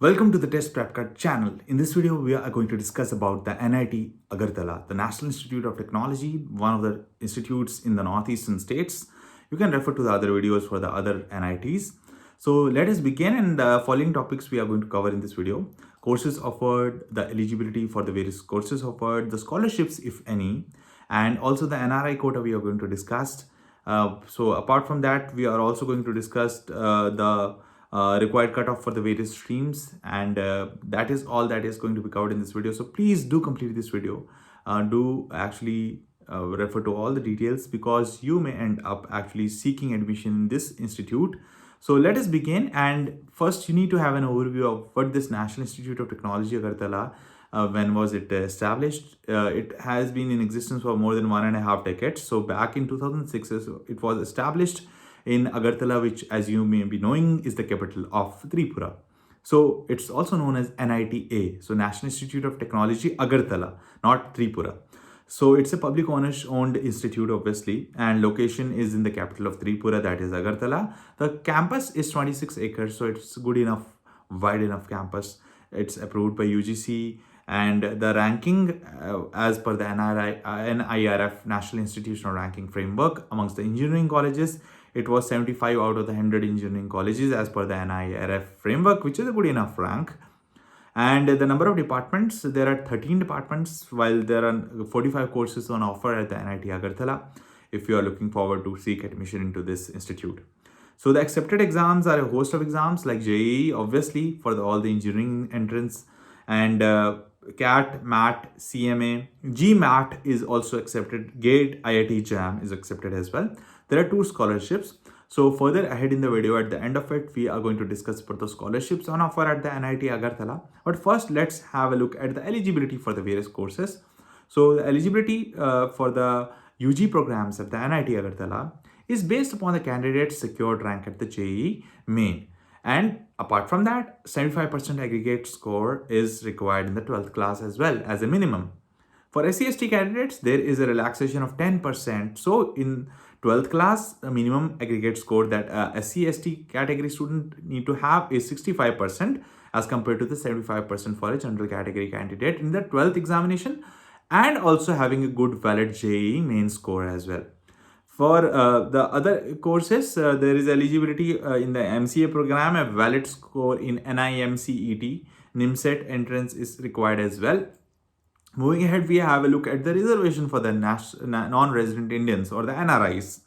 Welcome to the Test Prep Card channel. In this video, we are going to discuss about the NIT Agartala, the National Institute of Technology, one of the institutes in the northeastern states. You can refer to the other videos for the other NITs. So let us begin, and the following topics we are going to cover in this video: courses offered, the eligibility for the various courses offered, the scholarships if any, and also the NRI quota we are going to discuss. So apart from that, we are also going to discuss the required cutoff for the various streams, and that is all that is going to be covered in this video. So please do complete this video. Do actually refer to all the details, because you may end up actually seeking admission in this institute. So let us begin, and first you need to have an overview of what this National Institute of Technology Agartala, when was it established. It has been in existence for more than 1.5 decades. So back in 2006 it was established in Agartala, which, as you may be knowing, is the capital of Tripura. So it's also known as NITA, so National Institute of Technology Agartala, not Tripura. So it's a public owned institute, obviously, and location is in the capital of Tripura, that is Agartala. The campus is 26 acres, so it's good enough, wide enough campus. It's approved by UGC, and the ranking, as per the NIRF, National Institutional Ranking Framework, amongst the engineering colleges, it was 75 out of the 100 engineering colleges as per the NIRF framework, which is a good enough rank. And the number of departments, there are 13 departments, while there are 45 courses on offer at the NIT Agartala, if you are looking forward to seek admission into this institute. So the accepted exams are a host of exams like JEE, obviously, for all the engineering entrance, and CAT, MAT, CMA, GMAT is also accepted. GATE, IIT JAM is accepted as well. There are 2 scholarships. So further ahead in the video, at the end of it, we are going to discuss about the scholarships on offer at the NIT Agartala. But first, let's have a look at the eligibility for the various courses. So the eligibility for the UG programs at the NIT Agartala is based upon the candidate's secured rank at the JEE main. And apart from that, 75% aggregate score is required in the 12th class as well as a minimum. For SC/ST candidates, there is a relaxation of 10%. So in 12th class, the minimum aggregate score that a SC/ST category student need to have is 65%, as compared to the 75% for a general category candidate in the 12th examination, and also having a good valid JEE main score as well. For the other courses, there is eligibility in the MCA program. A valid score in NIMCET, NIMSET entrance is required as well. Moving ahead, we have a look at the reservation for the non-resident Indians, or the NRIs.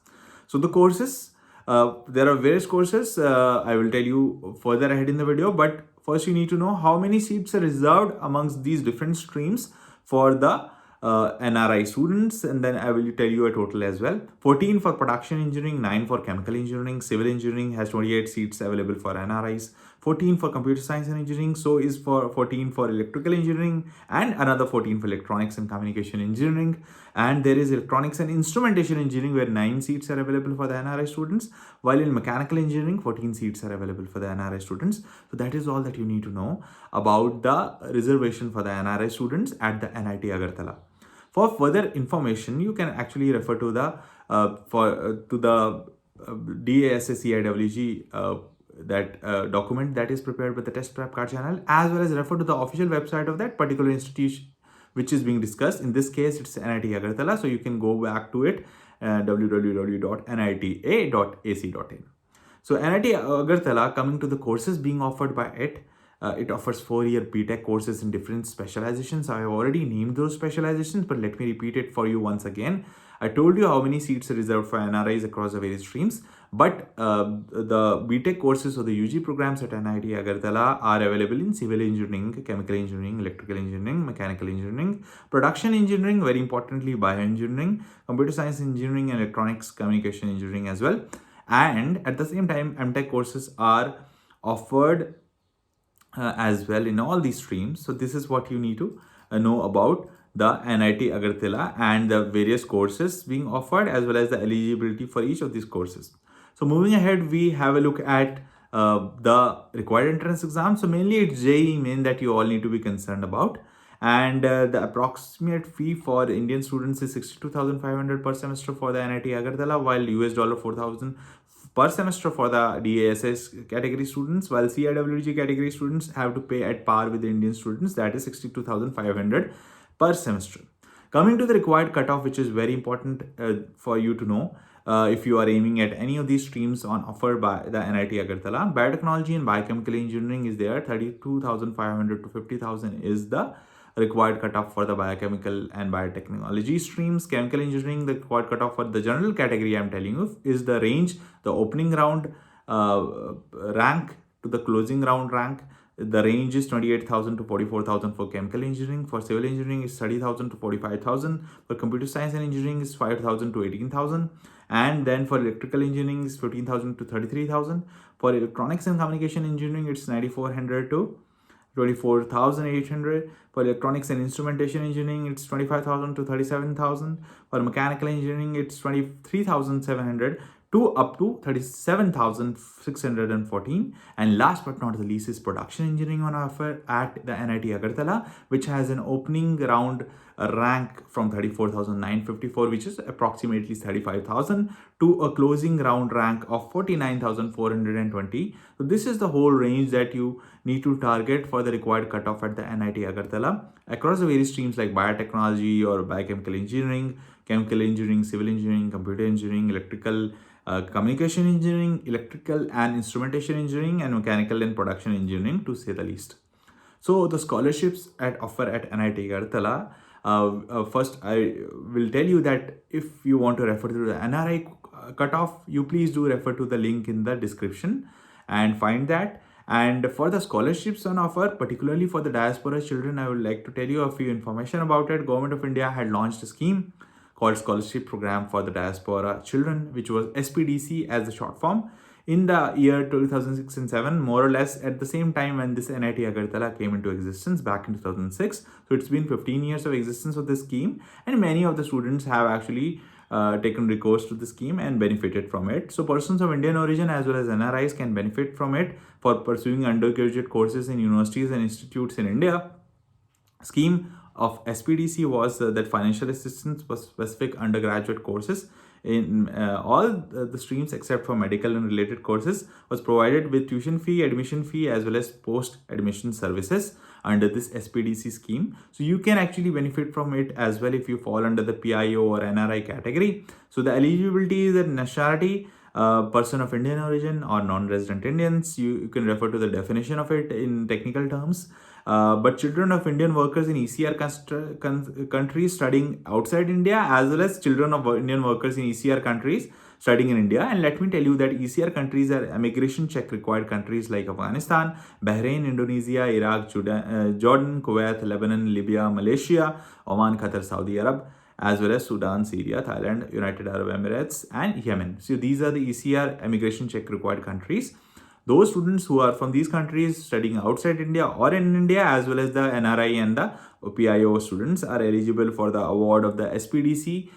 So the courses, there are various courses. I will tell you further ahead in the video, but first you need to know how many seats are reserved amongst these different streams for the NRI students, and then I will tell you a total as well. 14 for production engineering, 9 for chemical engineering. Civil engineering has 28 seats available for NRIs. 14 for computer science and engineering, so is for 14 for electrical engineering, and another 14 for electronics and communication engineering. And there is electronics and instrumentation engineering, where 9 seats are available for the NRI students, while in mechanical engineering 14 seats are available for the NRI students. So that is all that you need to know about the reservation for the NRI students at the NIT Agartala. For further information, you can actually refer to the DASSCIWG document that is prepared by the Test Prep Card channel, as well as refer to the official website of that particular institution which is being discussed. In this case, it's NIT Agartala, so you can go back to it, www.nita.ac.in. So NIT Agartala, coming to the courses being offered by it, it offers 4-year BTech courses in different specializations. I have already named those specializations, but let me repeat it for you once again. I told you how many seats are reserved for NRIs across the various streams, but the BTech courses or the UG programs at NIT Agartala are available in civil engineering, chemical engineering, electrical engineering, mechanical engineering, production engineering, very importantly bioengineering, computer science engineering, and electronics communication engineering as well. And at the same time, MTech courses are offered as well in all these streams. So this is what you need to know about the NIT Agartala and the various courses being offered, as well as the eligibility for each of these courses. So moving ahead, we have a look at the required entrance exam. So mainly it's JEE main that you all need to be concerned about. And the approximate fee for Indian students is 62,500 per semester for the NIT Agartala, while $4,000 per semester for the DASS category students, while CIWG category students have to pay at par with the Indian students, that is 62,500 per semester. Coming to the required cutoff, which is very important for you to know, if you are aiming at any of these streams on offer by the NIT Agartala, biotechnology and biochemical engineering is there. 32,500 to 50,000 is the required cutoff for the biochemical and biotechnology streams. Chemical engineering, the required cutoff for the general category I'm telling you is the range, the opening round rank to the closing round rank. The range is 28,000 to 44,000 for chemical engineering. For civil engineering is 30,000 to 45,000. For computer science and engineering is 5,000 to 18,000. And then for electrical engineering is 15,000 to 33,000. For electronics and communication engineering, it's 9,400 to 24,800. For electronics and instrumentation engineering, it's 25,000 to 37,000. For mechanical engineering, it's 23,700 to up to 37,614. And last but not the least is production engineering on offer at the NIT Agartala, which has an opening round rank from 34,954, which is approximately 35,000, to a closing round rank of 49,420. So this is the whole range that you need to target for the required cutoff at the NIT Agartala across the various streams like biotechnology or biochemical engineering, chemical engineering, civil engineering, computer engineering, electrical communication engineering, electrical and instrumentation engineering, and mechanical and production engineering, to say the least. So the scholarships at offer at NIT Agartala, first I will tell you that if you want to refer to the NRI cutoff, you please do refer to the link in the description and find that. And for the scholarships on offer, particularly for the diaspora children, I would like to tell you a few information about it. Government of India had launched a scheme called Scholarship Program for the Diaspora Children, which was SPDC as the short form, in the year 2006 and 7, more or less at the same time when this NIT Agartala came into existence back in 2006. So it's been 15 years of existence of this scheme, and many of the students have actually taken recourse to the scheme and benefited from it. So persons of Indian origin as well as NRIs can benefit from it for pursuing undergraduate courses in universities and institutes in India. Scheme of SPDC was that financial assistance for specific undergraduate courses in all the streams except for medical and related courses was provided with tuition fee, admission fee, as well as post-admission services under this SPDC scheme. So you can actually benefit from it as well if you fall under the PIO or NRI category. So the eligibility is that nationality, person of Indian origin or non-resident Indians. You can refer to the definition of it in technical terms. But children of Indian workers in ECR countries studying outside India, as well as children of Indian workers in ECR countries studying in India. And let me tell you that ECR countries are immigration check required countries like Afghanistan, Bahrain, Indonesia, Iraq, Jordan, Kuwait, Lebanon, Libya, Malaysia, Oman, Qatar, Saudi Arab, as well as Sudan, Syria, Thailand, United Arab Emirates, and Yemen. So these are the ECR immigration check required countries. Those students who are from these countries studying outside India or in India, as well as the NRI and the PIO students, are eligible for the award of the SPDC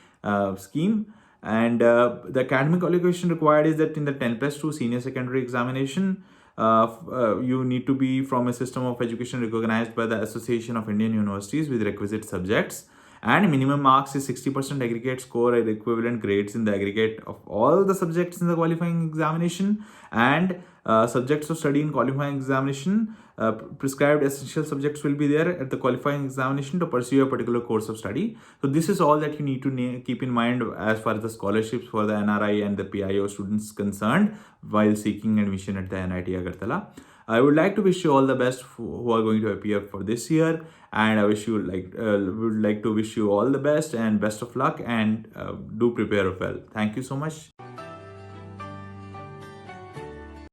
scheme. And the academic qualification required is that in the 10+2 senior secondary examination, you need to be from a system of education recognized by the Association of Indian Universities with requisite subjects. And minimum marks is 60% aggregate score or equivalent grades in the aggregate of all the subjects in the qualifying examination. And subjects of study in qualifying examination, prescribed essential subjects will be there at the qualifying examination to pursue a particular course of study. So this is all that you need to keep in mind as far as the scholarships for the NRI and the PIO students concerned while seeking admission at the NIT Agartala. I would like to wish you all the best who are going to appear for this year, and I wish you would like to wish you all the best and best of luck, and do prepare well. Thank you so much.